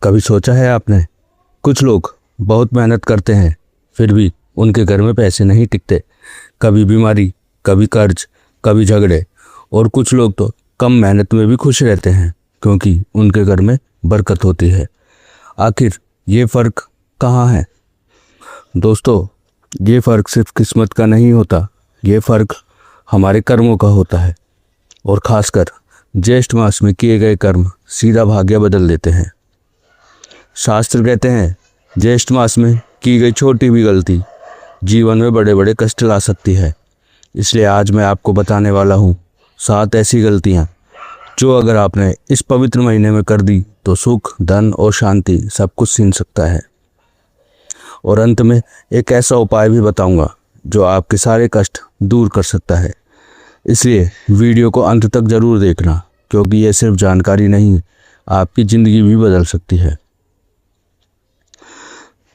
कभी सोचा है आपने, कुछ लोग बहुत मेहनत करते हैं फिर भी उनके घर में पैसे नहीं टिकते। कभी बीमारी, कभी कर्ज, कभी झगड़े। और कुछ लोग तो कम मेहनत में भी खुश रहते हैं क्योंकि उनके घर में बरकत होती है। आखिर ये फ़र्क कहाँ है? दोस्तों, ये फ़र्क सिर्फ किस्मत का नहीं होता, ये फ़र्क हमारे कर्मों का होता है। और ख़ासकर ज्येष्ठ मास में किए गए कर्म सीधा भाग्य बदल देते हैं। शास्त्र कहते हैं ज्येष्ठ मास में की गई छोटी भी गलती जीवन में बड़े बड़े कष्ट ला सकती है। इसलिए आज मैं आपको बताने वाला हूँ 7 ऐसी गलतियाँ जो अगर आपने इस पवित्र महीने में कर दी तो सुख, धन और शांति सब कुछ छीन सकता है। और अंत में एक ऐसा उपाय भी बताऊंगा जो आपके सारे कष्ट दूर कर सकता है। इसलिए वीडियो को अंत तक ज़रूर देखना क्योंकि ये सिर्फ जानकारी नहीं, आपकी ज़िंदगी भी बदल सकती है।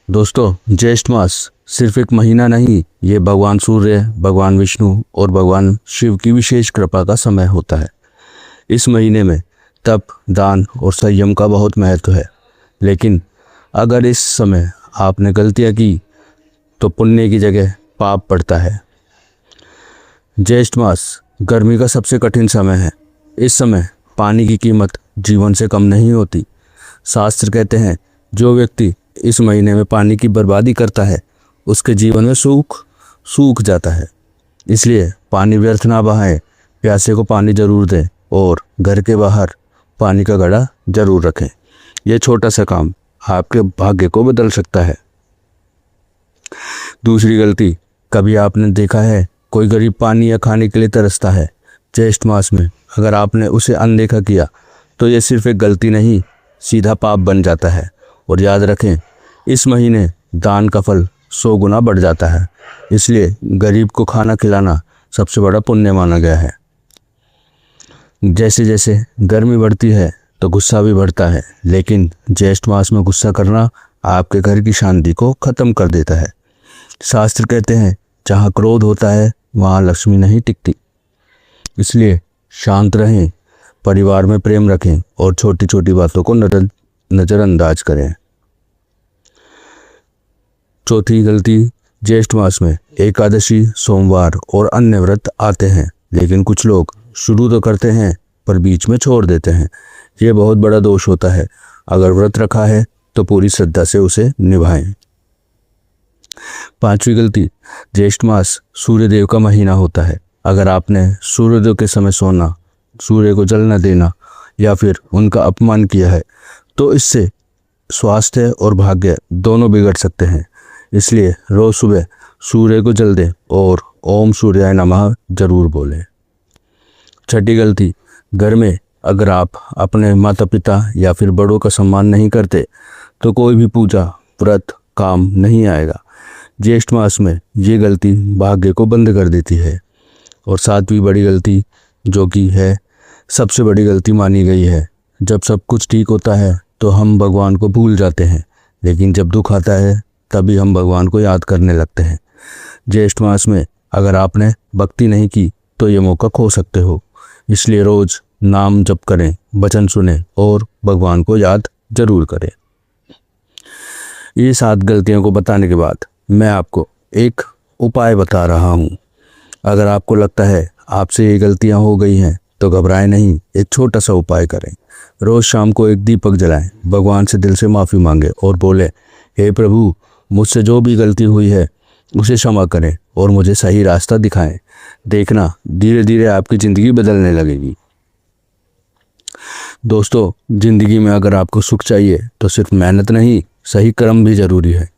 दोस्तों, ज्येष्ठ मास सिर्फ एक महीना नहीं, ये भगवान सूर्य, भगवान विष्णु और भगवान शिव की विशेष कृपा का समय होता है। इस महीने में तप, दान और संयम का बहुत महत्व है। लेकिन अगर इस समय आपने गलतियां की तो पुण्य की जगह पाप पड़ता है। ज्येष्ठ मास गर्मी का सबसे कठिन समय है। इस समय पानी की कीमत जीवन से कम नहीं होती। शास्त्र कहते हैं जो व्यक्ति इस महीने में पानी की बर्बादी करता है उसके जीवन में सूख जाता है। इसलिए पानी व्यर्थ ना बहाएं, प्यासे को पानी जरूर दें और घर के बाहर पानी का घड़ा जरूर रखें। यह छोटा सा काम आपके भाग्य को बदल सकता है। दूसरी गलती, कभी आपने देखा है कोई गरीब पानी या खाने के लिए तरसता है। ज्येष्ठ मास में अगर आपने उसे अनदेखा किया तो ये सिर्फ एक गलती नहीं, सीधा पाप बन जाता है। और याद रखें, इस महीने दान का फल 100 गुना बढ़ जाता है। इसलिए गरीब को खाना खिलाना सबसे बड़ा पुण्य माना गया है। जैसे जैसे गर्मी बढ़ती है तो गुस्सा भी बढ़ता है, लेकिन ज्येष्ठ मास में गुस्सा करना आपके घर की शांति को ख़त्म कर देता है। शास्त्र कहते हैं जहाँ क्रोध होता है वहाँ लक्ष्मी नहीं टिकती। इसलिए शांत रहें, परिवार में प्रेम रखें और छोटी छोटी बातों को नज़रअंदाज करें। चौथी गलती, ज्येष्ठ मास में एकादशी, सोमवार और अन्य व्रत आते हैं, लेकिन कुछ लोग शुरू तो करते हैं पर बीच में छोड़ देते हैं। ये बहुत बड़ा दोष होता है। अगर व्रत रखा है तो पूरी श्रद्धा से उसे निभाएं। पांचवी गलती, ज्येष्ठ मास सूर्यदेव का महीना होता है। अगर आपने सूर्योदय के समय सोना, सूर्य को जल न देना या फिर उनका अपमान किया है तो इससे स्वास्थ्य और भाग्य दोनों बिगड़ सकते हैं। इसलिए रोज सुबह सूर्य को जल दें और ओम सूर्याय नमः जरूर बोलें। छठी गलती, घर में अगर आप अपने माता पिता या फिर बड़ों का सम्मान नहीं करते तो कोई भी पूजा, व्रत काम नहीं आएगा। ज्येष्ठ मास में ये गलती भाग्य को बंद कर देती है। और सातवीं बड़ी गलती, जो कि है सबसे बड़ी गलती मानी गई है, जब सब कुछ ठीक होता है तो हम भगवान को भूल जाते हैं, लेकिन जब दुख आता है तभी हम भगवान को याद करने लगते हैं। ज्येष्ठ मास में अगर आपने भक्ति नहीं की तो ये मौका खो सकते हो। इसलिए रोज नाम जप करें, वचन सुने और भगवान को याद जरूर करें। ये 7 गलतियों को बताने के बाद मैं आपको एक उपाय बता रहा हूँ। अगर आपको लगता है आपसे ये गलतियाँ हो गई हैं तो घबराएं नहीं, एक छोटा सा उपाय करें। रोज़ शाम को एक दीपक जलाएं, भगवान से दिल से माफ़ी मांगे और बोले, हे प्रभु, मुझसे जो भी गलती हुई है उसे क्षमा करें और मुझे सही रास्ता दिखाएं। देखना, धीरे धीरे आपकी ज़िंदगी बदलने लगेगी। दोस्तों, ज़िंदगी में अगर आपको सुख चाहिए तो सिर्फ मेहनत नहीं, सही कर्म भी ज़रूरी है।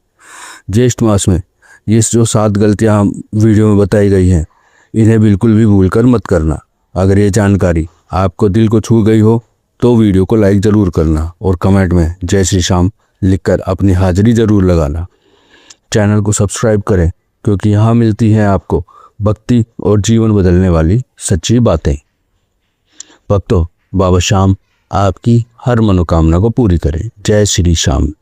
ज्येष्ठ मास में ये जो 7 गलतियाँ वीडियो में बताई गई हैं, इन्हें बिल्कुल भी भूलकर मत करना। अगर ये जानकारी आपको दिल को छू गई हो तो वीडियो को लाइक ज़रूर करना और कमेंट में जय श्री श्याम लिखकर अपनी हाजिरी ज़रूर लगाना। चैनल को सब्सक्राइब करें क्योंकि यहाँ मिलती हैं आपको भक्ति और जीवन बदलने वाली सच्ची बातें। भक्तों, बाबा श्याम आपकी हर मनोकामना को पूरी करें। जय श्री श्याम।